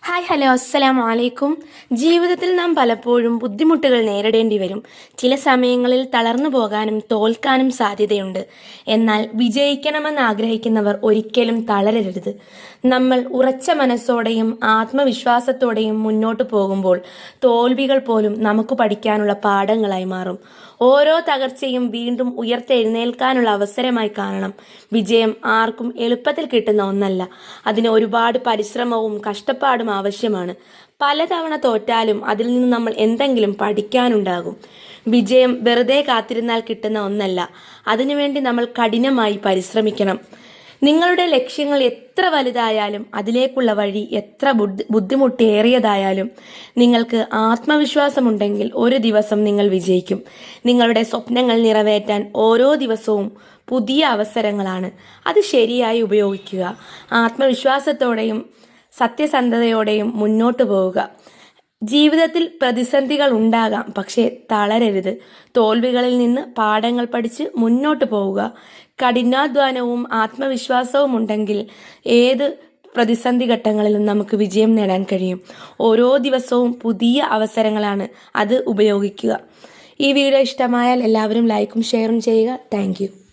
Hi hello അസ്സലാമു അലൈക്കും. ജീവിതത്തിൽ നാം പലപ്പോഴും ബുദ്ധിമുട്ടുകൾ നേരിടേണ്ടി വരും. ചില സമയങ്ങളിൽ തളർന്നു പോകാനും തോൽക്കാനും സാധ്യതയുണ്ട്. എന്നാൽ വിജയിക്കണമെന്ന് ആഗ്രഹിക്കുന്നവർ ഒരിക്കലും തളരരുത്. നമ്മൾ ഉറച്ച മനസ്സോടെയും ആത്മവിശ്വാസത്തോടെയും മുന്നോട്ട് പോകുമ്പോൾ തോൽവികൾ പോലും നമുക്ക് പഠിക്കാനുള്ള പാഠങ്ങളായി മാറും. ഓരോ തകർച്ചയും വീണ്ടും ഉയർത്തെഴുന്നേൽക്കാനുള്ള അവസരമായി കാണണം. വിജയം ആർക്കും എളുപ്പത്തിൽ കിട്ടുന്ന ഒന്നല്ല. അതിന് ഒരുപാട് പരിശ്രമവും കഷ്ടപ്പാടും ആവശ്യമാണ്. പലതവണ തോറ്റാലും അതിൽ നിന്ന് നമ്മൾ എന്തെങ്കിലും പഠിക്കാനുണ്ടാകും. വിജയം വെറുതെ കാത്തിരുന്നാൽ കിട്ടുന്ന ഒന്നല്ല. അതിനുവേണ്ടി നമ്മൾ കഠിനമായി പരിശ്രമിക്കണം. നിങ്ങളുടെ ലക്ഷ്യങ്ങൾ എത്ര വലുതായാലും അതിലേക്കുള്ള വഴി എത്ര ബുദ്ധിമുട്ടേറിയതായാലും നിങ്ങൾക്ക് ആത്മവിശ്വാസമുണ്ടെങ്കിൽ ഒരു ദിവസം നിങ്ങൾ വിജയിക്കും. നിങ്ങളുടെ സ്വപ്നങ്ങൾ നിറവേറ്റാൻ ഓരോ ദിവസവും പുതിയ അവസരങ്ങളാണ്. അത് ശരിയായി ഉപയോഗിക്കുക. ആത്മവിശ്വാസത്തോടെയും സത്യസന്ധതയോടെയും മുന്നോട്ട് പോവുക. ജീവിതത്തിൽ പ്രതിസന്ധികൾ ഉണ്ടാകാം, പക്ഷേ തളരരുത്. തോൽവികളിൽ നിന്ന് പാഠങ്ങൾ പഠിച്ച് മുന്നോട്ട് പോവുക. കഠിനാധ്വാനവും ആത്മവിശ്വാസവും ഉണ്ടെങ്കിൽ ഏത് പ്രതിസന്ധി ഘട്ടങ്ങളിലും നമുക്ക് വിജയം നേടാൻ കഴിയും. ഓരോ ദിവസവും പുതിയ അവസരങ്ങളാണ്. അത് ഉപയോഗിക്കുക. ഈ വീഡിയോ ഇഷ്ടമായാൽ എല്ലാവരും ലൈക്കും ഷെയറും ചെയ്യുക. താങ്ക്